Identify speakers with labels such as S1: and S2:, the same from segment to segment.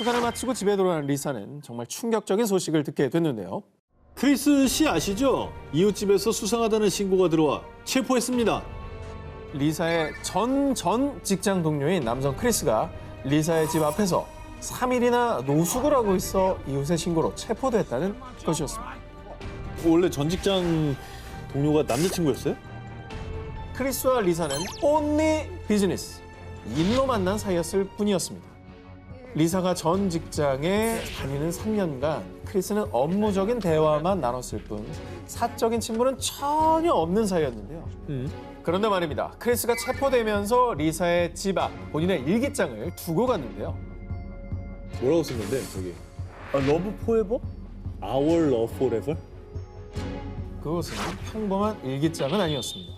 S1: 수산을 마치고 집에 돌아온 리사는 정말 충격적인 소식을 듣게 됐는데요.
S2: 크리스 씨 아시죠? 이웃집에서 수상하다는 신고가 들어와 체포했습니다.
S1: 리사의 전 직장 동료인 남성 크리스가 리사의 집 앞에서 3일이나 노숙을 하고 있어 이웃의 신고로 체포됐다는 것이었습니다.
S2: 원래 전 직장 동료가 남자친구였어요?
S1: 크리스와 리사는 only 비즈니스, 일로 만난 사이였을 뿐이었습니다. 리사가 전 직장에 다니는 3년간 크리스는 업무적인 대화만 나눴을 뿐 사적인 친분은 전혀 없는 사이였는데요. 그런데 말입니다. 크리스가 체포되면서 리사의 집 앞 본인의 일기장을 두고 갔는데요.
S2: 뭐라고 쓴 건데, 저기?
S3: 러브 포에버?
S2: Our love forever?
S1: 그것은 평범한 일기장은 아니었습니다.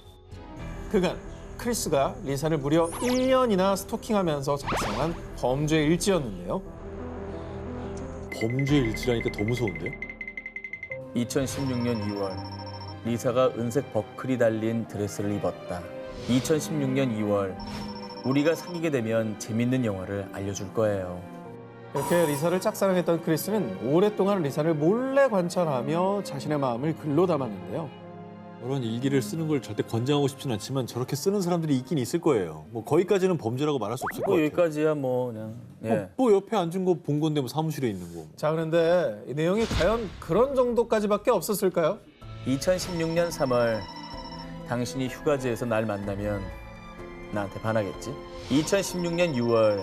S1: 그간 크리스가 리사를 무려 1년이나 스토킹하면서 작성한 범죄 일지였는데요.
S2: 범죄 일지라니까 더 무서운데?
S3: 2016년 2월 리사가 은색 버클이 달린 드레스를 입었다. 2016년 2월 우리가 사귀게 되면 재밌는 영화를 알려줄 거예요.
S1: 이렇게 리사를 짝사랑했던 크리스는 오랫동안 리사를 몰래 관찰하며 자신의 마음을 글로 담았는데요.
S2: 이런 일기를 쓰는 걸 절대 권장하고 싶진 않지만 저렇게 쓰는 사람들이 있긴 있을 거예요. 뭐 거기까지는 범죄라고 말할 수 없을 것 같아요.
S3: 여기까지야 뭐 그냥. 예.
S2: 뭐 옆에 앉은 거 본 건데 뭐 사무실에 있는 거.
S1: 자, 그런데 이 내용이 과연 그런 정도까지밖에 없었을까요?
S3: 2016년 3월 당신이 휴가지에서 날 만나면 나한테 반하겠지? 2016년 6월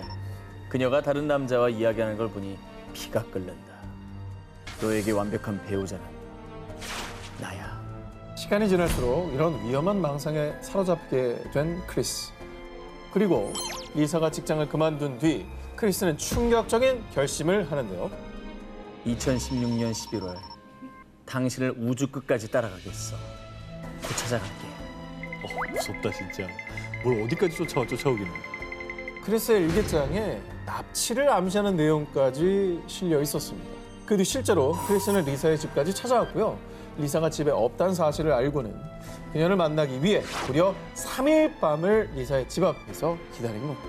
S3: 그녀가 다른 남자와 이야기하는 걸 보니 피가 끓는다. 너에게 완벽한 배우자는 나야.
S1: 시간이 지날수록 이런 위험한 망상에 사로잡게 된 크리스. 그리고 리사가 직장을 그만둔 뒤 크리스는 충격적인 결심을 하는데요.
S3: 2016년 11월 당신을 우주 끝까지 따라가겠어. 곧 찾아갈게.
S2: 무섭다 진짜. 뭘 어디까지 쫓아오기는.
S1: 크리스의 일기장에 납치를 암시하는 내용까지 실려 있었습니다. 그 뒤 실제로 크리스는 리사의 집까지 찾아왔고요. 리사가 집에 없다는 사실을 알고는 그녀를 만나기 위해 무려 3일 밤을 리사의 집 앞에서 기다린 겁니다.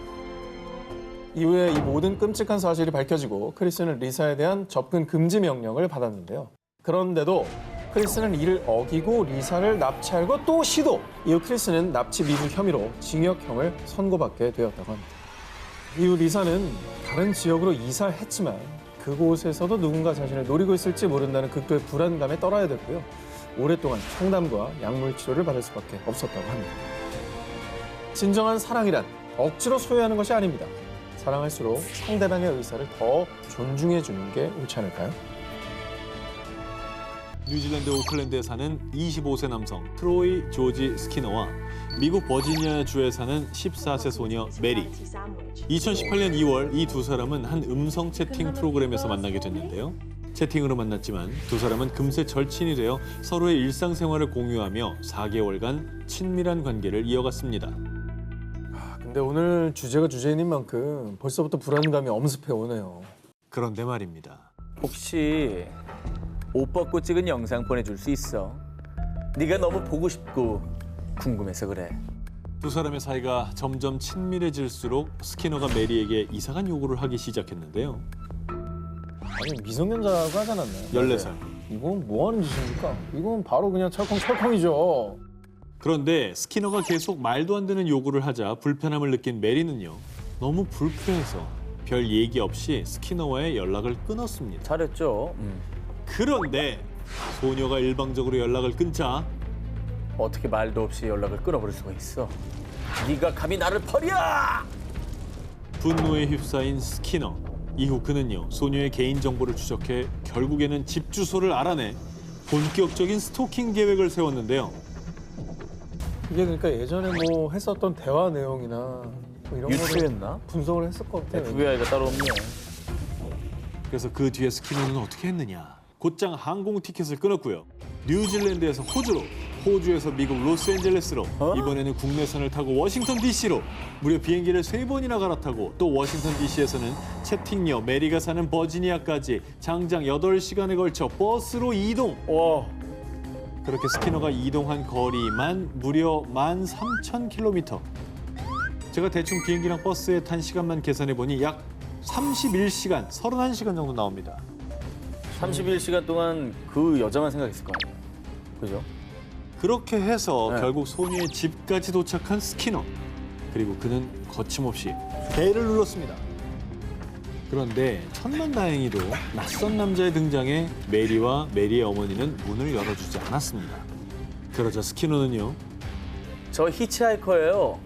S1: 이후에 이 모든 끔찍한 사실이 밝혀지고 크리스는 리사에 대한 접근 금지 명령을 받았는데요. 그런데도 크리스는 이를 어기고 리사를 납치하고 또 시도! 이후 크리스는 납치 미수 혐의로 징역형을 선고받게 되었다고 합니다. 이후 리사는 다른 지역으로 이사를 했지만 그곳에서도 누군가 자신을 노리고 있을지 모른다는 극도의 불안감에 떨어야 됐고요. 오랫동안 상담과 약물 치료를 받을 수밖에 없었다고 합니다. 진정한 사랑이란 억지로 소유하는 것이 아닙니다. 사랑할수록 상대방의 의사를 더 존중해 주는 게 옳지 않을까요?
S2: 뉴질랜드 오클랜드에 사는 25세 남성 트로이 조지 스키너와 미국 버지니아주에 사는 14세 소녀 메리. 2018년 2월 이 두 사람은 한 음성 채팅 프로그램에서 만나게 됐는데요. 채팅으로 만났지만 두 사람은 금세 절친이 되어 서로의 일상생활을 공유하며 4개월간 친밀한 관계를 이어갔습니다.
S1: 근데 오늘 주제가 주제인 만큼 벌써부터 불안감이 엄습해 오네요.
S2: 그런데 말입니다.
S3: 혹시 옷 벗고 찍은 영상 보내줄 수 있어? 네가 너무 보고 싶고 궁금해서 그래.
S2: 두 사람의 사이가 점점 친밀해질수록 스키너가 메리에게 이상한 요구를 하기 시작했는데요.
S1: 아니 미성년자가 하지 않았나요?
S2: 14살.
S1: 이건 뭐 하는 짓입니까? 이건 바로 그냥 철컹철컹이죠.
S2: 그런데 스키너가 계속 말도 안 되는 요구를 하자 불편함을 느낀 메리는요. 너무 불쾌해서 별 얘기 없이 스키너와의 연락을 끊었습니다.
S3: 잘했죠.
S2: 그런데 소녀가 일방적으로 연락을 끊자
S3: 어떻게 말도 없이 연락을 끊어버릴 수가 있어? 네가 감히 나를 버려!
S2: 분노에 휩싸인 스키너. 이후 그는요. 소녀의 개인정보를 추적해 결국에는 집 주소를 알아내 본격적인 스토킹 계획을 세웠는데요.
S1: 이게 그러니까 예전에 뭐 했었던 대화 내용이나 뭐 이런 거를
S3: 유추했나?
S1: 분석을 했을 것 같아요.
S3: FBI가 따로 없네.
S2: 그래서 그 뒤에 스키너는 어떻게 했느냐. 곧장 항공 티켓을 끊었고요. 뉴질랜드에서 호주로, 호주에서 미국 로스앤젤레스로, 이번에는 국내선을 타고 워싱턴 DC로 무려 비행기를 3번이나 갈아타고 또 워싱턴 DC에서는 채팅녀 메리가 사는 버지니아까지 장장 8시간에 걸쳐 버스로 이동.
S3: 와,
S2: 그렇게 스키너가 이동한 거리만 무려 13,000km. 제가 대충 비행기랑 버스에 탄 시간만 계산해보니 약 31시간, 31시간 정도 나옵니다.
S3: 31시간 동안 그 여자만 생각했을 거 아니에요. 그죠?
S2: 그렇게 해서
S3: 네.
S2: 결국 소녀의 집까지 도착한 스키너. 그리고 그는 거침없이 배를 눌렀습니다. 그런데 천만다행히도 낯선 남자의 등장에 메리와 메리의 어머니는 문을 열어주지 않았습니다. 그러자 스키너는요.
S3: 저 히치하이커예요.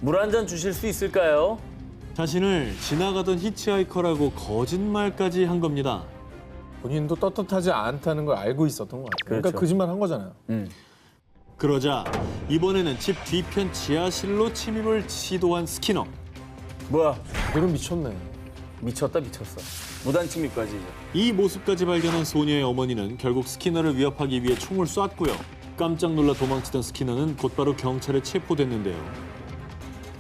S3: 물 한 잔 주실 수 있을까요?
S2: 자신을 지나가던 히치하이커라고 거짓말까지 한 겁니다.
S1: 본인도 떳떳하지 않다는 걸 알고 있었던 것 같아요. 그러니까
S3: 그렇죠.
S1: 거짓말 한 거잖아요.
S2: 그러자 이번에는 집 뒤편 지하실로 침입을 시도한 스키너.
S3: 뭐야?
S1: 그대로 미쳤네.
S3: 미쳤다 미쳤어. 무단 침입까지 이제.
S2: 이 모습까지 발견한 소녀의 어머니는 결국 스키너를 위협하기 위해 총을 쐈고요. 깜짝 놀라 도망치던 스키너는 곧바로 경찰에 체포됐는데요.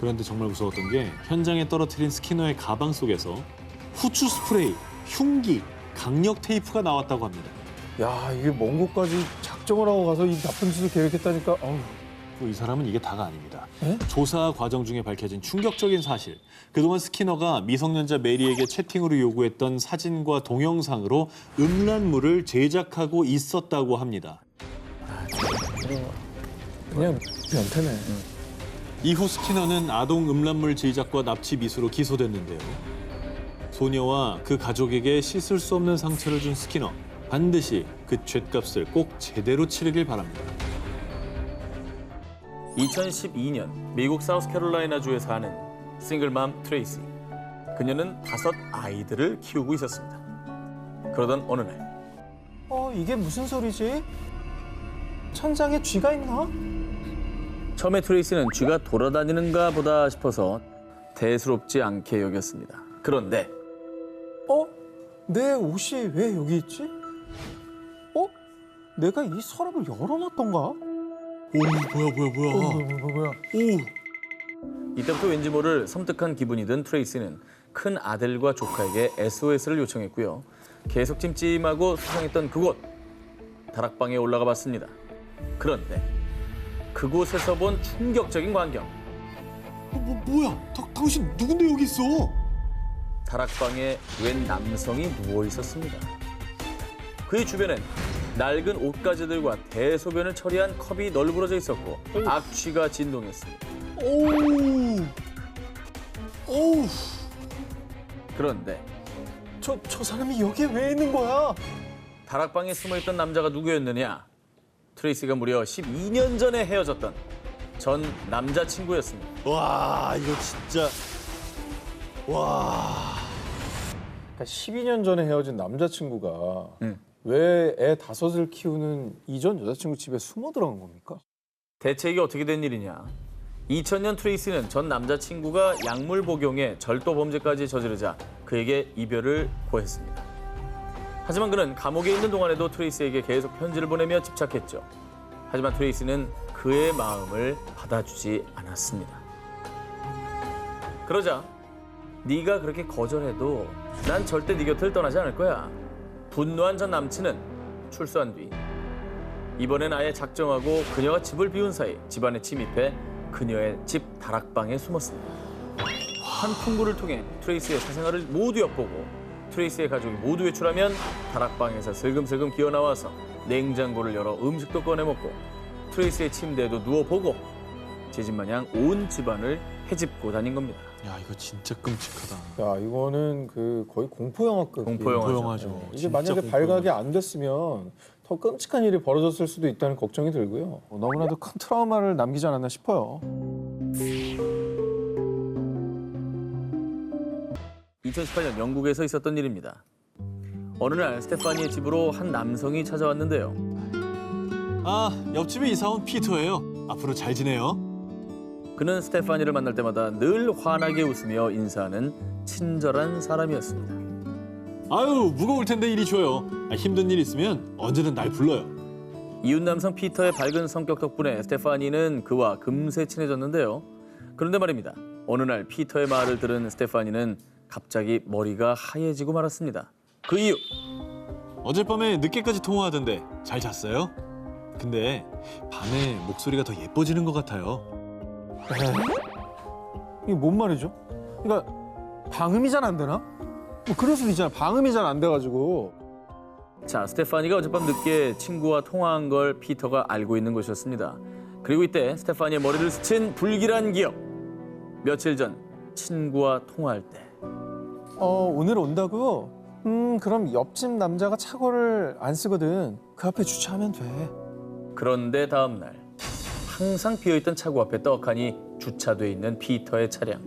S2: 그런데 정말 무서웠던 게 현장에 떨어뜨린 스키너의 가방 속에서 후추 스프레이, 흉기, 강력 테이프가 나왔다고 합니다.
S1: 야, 이게 먼 곳까지 작정을 하고 가서 이 나쁜 짓을 계획했다니까. 어우.
S2: 이 사람은 이게 다가 아닙니다.
S1: 에?
S2: 조사 과정 중에 밝혀진 충격적인 사실. 그동안 스키너가 미성년자 메리에게 채팅으로 요구했던 사진과 동영상으로 음란물을 제작하고 있었다고 합니다.
S1: 그냥 변태네.
S2: 이후 스키너는 아동 음란물 제작과 납치 미수로 기소됐는데요. 소녀와 그 가족에게 씻을 수 없는 상처를 준 스키너. 반드시 그 죗값을 꼭 제대로 치르길 바랍니다.
S3: 2012년 미국 사우스캐롤라이나주에 사는 싱글맘 트레이시. 그녀는 5 아이들을 키우고 있었습니다. 그러던 어느 날
S1: 이게 무슨 소리지? 천장에 쥐가 있나?
S3: 처음에 트레이시는 쥐가 돌아다니는가 보다 싶어서 대수롭지 않게 여겼습니다. 그런데
S1: 내 옷이 왜 여기 있지? 내가 이 서랍을 열어놨던가?
S2: 오, 뭐야.
S1: 오,
S3: 이때부터 왠지 모를 섬뜩한 기분이 든 트레이시는 큰 아들과 조카에게 SOS를 요청했고요. 계속 찜찜하고 수상했던 그곳 다락방에 올라가 봤습니다. 그런데 그곳에서 본 충격적인 광경.
S2: 뭐야? 당신 누군데 여기 있어?
S3: 다락방에 웬 남성이 누워 있었습니다. 그의 주변엔 낡은 옷가지들과 대소변을 처리한 컵이 널브러져 있었고 악취가 진동했습니다.
S2: 오우.
S3: 그런데
S1: 저 사람이 여기에 왜 있는 거야?
S3: 다락방에 숨어있던 남자가 누구였느냐? 트레이시가 무려 12년 전에 헤어졌던 전 남자친구였습니다.
S2: 와, 이거 진짜. 와.
S1: 그러니까 12년 전에 헤어진 남자친구가 왜 애 5을 키우는 이전 여자친구 집에 숨어 들어간 겁니까?
S3: 대체 이게 어떻게 된 일이냐? 2000년 트레이시는 전 남자친구가 약물 복용에 절도 범죄까지 저지르자 그에게 이별을 고했습니다. 하지만 그는 감옥에 있는 동안에도 트레이시에게 계속 편지를 보내며 집착했죠. 하지만 트레이시는 그의 마음을 받아주지 않았습니다. 그러자 네가 그렇게 거절해도 난 절대 네 곁을 떠나지 않을 거야. 분노한 전 남친은 출소한 뒤 이번엔 아예 작정하고 그녀가 집을 비운 사이 집안에 침입해 그녀의 집 다락방에 숨었습니다. 한 풍구를 통해 트레이스의 사생활을 모두 엿보고 트레이스의 가족이 모두 외출하면 다락방에서 슬금슬금 기어나와서 냉장고를 열어 음식도 꺼내 먹고 트레이스의 침대에도 누워보고 제 집마냥 온 집안을 헤집고 다닌 겁니다.
S2: 야, 이거 진짜 끔찍하다.
S1: 야, 이거는 그 거의 공포 영화급.
S2: 공포영화죠.
S1: 이게
S2: 진짜
S1: 만약에
S2: 공포영화죠.
S1: 발각이 안 됐으면 더 끔찍한 일이 벌어졌을 수도 있다는 걱정이 들고요. 너무나도 큰 트라우마를 남기지 않았나 싶어요.
S3: 2018년 영국에서 있었던 일입니다. 어느 날 스테파니의 집으로 한 남성이 찾아왔는데요.
S2: 아, 옆집에 이사 온 피터예요. 앞으로 잘 지내요.
S3: 그는 스테파니를 만날 때마다 늘 환하게 웃으며 인사하는 친절한 사람이었습니다.
S2: 아유, 무거울 텐데 이리 줘요. 힘든 일 있으면 언제든 날 불러요.
S3: 이웃 남성 피터의 밝은 성격 덕분에 스테파니는 그와 금세 친해졌는데요. 그런데 말입니다. 어느 날 피터의 말을 들은 스테파니는 갑자기 머리가 하얘지고 말았습니다. 그 이유,
S2: 어젯밤에 늦게까지 통화하던데 잘 잤어요? 근데 밤에 목소리가 더 예뻐지는 것 같아요.
S1: 이게 뭔 말이죠? 그러니까 방음이 잘 안 되나? 뭐 그래서 있잖아. 방음이 잘 안 돼가지고.
S3: 자, 스테파니가 어젯밤 늦게 친구와 통화한 걸 피터가 알고 있는 것이었습니다. 그리고 이때 스테파니의 머리를 스친 불길한 기억. 며칠 전 친구와 통화할 때.
S1: 오늘 온다고요? 그럼 옆집 남자가 차고를 안 쓰거든. 그 앞에 주차하면 돼.
S3: 그런데 다음 날 항상 비어있던 차고 앞에 떡하니 주차돼 있는 피터의 차량.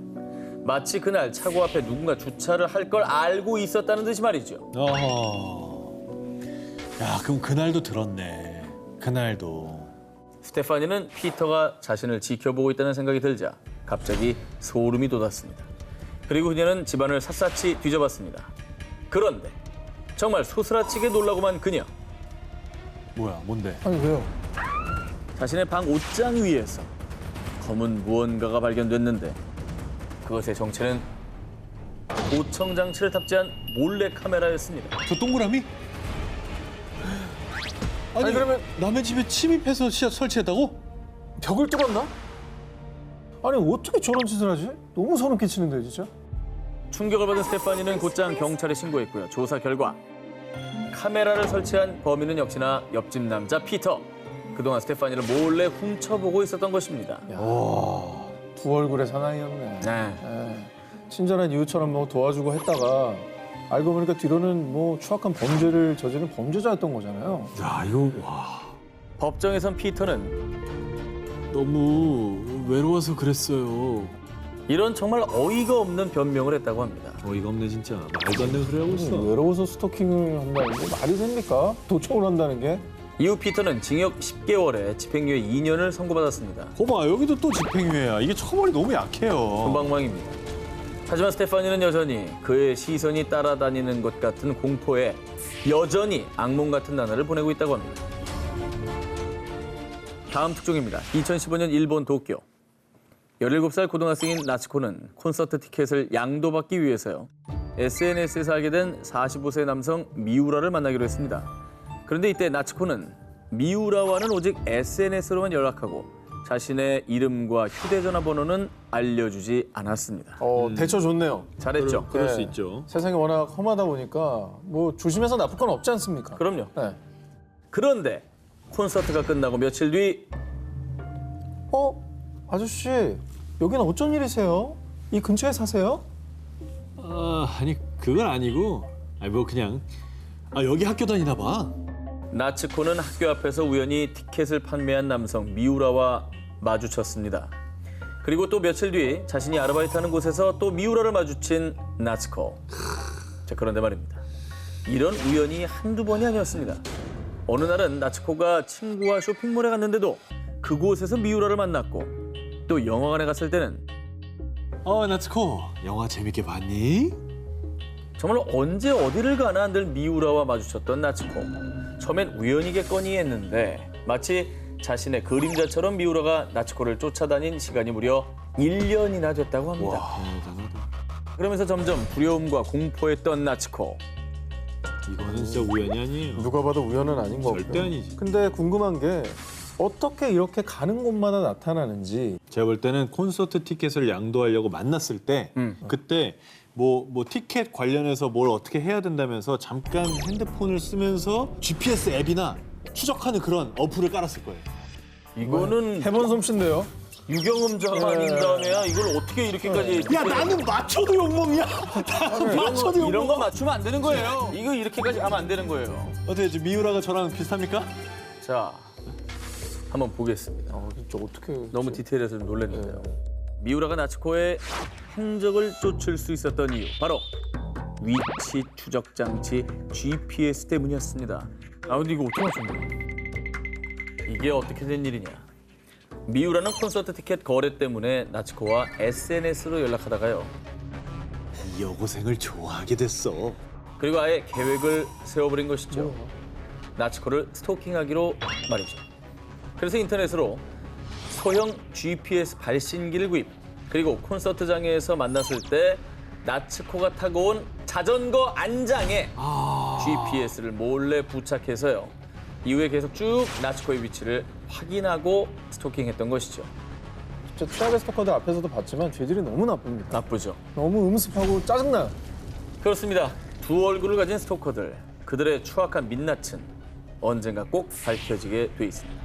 S3: 마치 그날 차고 앞에 누군가 주차를 할 걸 알고 있었다는 듯이 말이죠.
S2: 야, 그럼 그날도 들었네. 그날도.
S3: 스테파니는 피터가 자신을 지켜보고 있다는 생각이 들자 갑자기 소름이 돋았습니다. 그리고 그녀는 집안을 샅샅이 뒤져봤습니다. 그런데 정말 소스라치게 놀라고만 그녀.
S2: 뭐야, 뭔데?
S1: 아니 왜요?
S3: 자신의 방 옷장 위에서 검은 무언가가 발견됐는데 그것의 정체는 도청 장치를 탑재한 몰래 카메라였습니다.
S2: 저 동그라미? 아니,
S1: 그러면
S2: 남의 집에 침입해서 설치했다고?
S1: 벽을 뚫었나? 아니 어떻게 저런 짓을 하지? 너무 소름 끼치는데 진짜.
S3: 충격을 받은 스테파니는 곧장 경찰에 신고했고요. 조사 결과 카메라를 설치한 범인은 역시나 옆집 남자 피터. 그동안 스테파니를 몰래 훔쳐보고 있었던 것입니다.
S1: 두 얼굴의 사나이였네.
S3: 네.
S1: 친절한 이웃처럼 뭐 도와주고 했다가 알고 보니까 뒤로는 뭐 추악한 범죄를 저지른 범죄자였던 거잖아요.
S2: 야, 이거 와.
S3: 법정에선 피터는
S2: 너무 외로워서 그랬어요.
S3: 이런 정말 어이가 없는 변명을 했다고 합니다.
S2: 어이가 없네 진짜. 말도 안 되는 소리 하고 있어.
S1: 외로워서 스토킹을 한다는 게 말이 됩니까? 도청을 한다는 게?
S3: 이후 피터는 징역 10개월에 집행유예 2년을 선고받았습니다.
S2: 거봐, 여기도 또 집행유예야. 이게 처벌이 너무 약해요.
S3: 금방망입니다. 하지만 스테파니는 여전히 그의 시선이 따라다니는 것 같은 공포에 여전히 악몽 같은 나날을 보내고 있다고 합니다. 다음 특종입니다. 2015년 일본 도쿄. 17살 고등학생인 나츠코는 콘서트 티켓을 양도받기 위해서요. SNS에서 알게 된 45세 남성 미우라를 만나기로 했습니다. 그런데 이때 나츠코는 미우라와는 오직 SNS로만 연락하고 자신의 이름과 휴대전화 번호는 알려주지 않았습니다.
S1: 대처 좋네요.
S3: 잘했죠?
S2: 그럴
S1: 네.
S2: 수 있죠.
S1: 세상이 워낙 험하다 보니까 뭐 조심해서 나쁠 건 없지 않습니까?
S3: 그럼요.
S1: 네.
S3: 그런데 콘서트가 끝나고 며칠 뒤
S1: 아저씨 여기는 어쩐 일이세요? 이 근처에 사세요?
S2: 아니 그건 아니고, 뭐 그냥 여기 학교 다니나 봐.
S3: 나츠코는 학교 앞에서 우연히 티켓을 판매한 남성 미우라와 마주쳤습니다. 그리고 또 며칠 뒤 자신이 아르바이트하는 곳에서 또 미우라를 마주친 나츠코. 자, 그런데 말입니다. 이런 우연이 한두 번이 아니었습니다. 어느 날은 나츠코가 친구와 쇼핑몰에 갔는데도 그곳에서 미우라를 만났고 또 영화관에 갔을 때는
S2: 나츠코, 영화 재밌게 봤니?
S3: 정말 언제 어디를 가나 늘 미우라와 마주쳤던 나츠코. 처음엔 우연이겠거니 했는데 마치 자신의 그림자처럼 미우라가 나츠코를 쫓아다닌 시간이 무려 1년이나 됐다고 합니다.
S2: 와, 대단하다.
S3: 그러면서 점점 두려움과 공포에 떤 나츠코.
S2: 이거는 진짜 우연이 아니에요.
S1: 누가 봐도 우연은 아닌 거고.
S2: 절대 아니지.
S1: 근데 궁금한 게 어떻게 이렇게 가는 곳마다 나타나는지.
S2: 제가 볼 때는 콘서트 티켓을 양도하려고 만났을 때 그때 뭐 티켓 관련해서 뭘 어떻게 해야 된다면서 잠깐 핸드폰을 쓰면서 GPS 앱이나 추적하는 그런 어플을 깔았을 거예요.
S3: 이거는
S1: 해본 솜씨인데요.
S3: 유경험자가 아닌 다음에야 이걸 어떻게 이렇게까지
S2: 야, 나는 맞춰도 욕먹이야. 맞춰도 욕먹.
S3: 이런 거 맞추면 안 되는 거예요. 이거 이렇게까지 가면 안 되는 거예요.
S2: 어떻게 지금 미우라가 저랑 비슷합니까?
S3: 자, 한번 보겠습니다.
S1: 진짜 어떻게
S3: 너무 디테일해서 좀 놀랐는데요. 미우라가 나츠코의 행적을 쫓을 수 있었던 이유, 바로 위치 추적 장치 GPS 때문이었습니다. 근데 이거 어떻게 맞춘 거야? 이게 어떻게 된 일이냐? 미우라는 콘서트 티켓 거래 때문에 나츠코와 SNS로 연락하다가요.
S2: 이 여고생을 좋아하게 됐어.
S3: 그리고 아예 계획을 세워버린 것이죠. 나츠코를 스토킹하기로 말이죠. 그래서 인터넷으로 소형 GPS 발신기를 구입, 그리고 콘서트장에서 만났을 때 나츠코가 타고 온 자전거 안장에 GPS를 몰래 부착해서요. 이후에 계속 쭉 나츠코의 위치를 확인하고 스토킹했던 것이죠.
S1: 저 최악의 스토커들 앞에서도 봤지만 죄질이 너무 나쁩니다.
S3: 나쁘죠.
S1: 너무 음습하고 짜증나요.
S3: 그렇습니다. 두 얼굴을 가진 스토커들, 그들의 추악한 민낯은 언젠가 꼭 밝혀지게 돼 있습니다.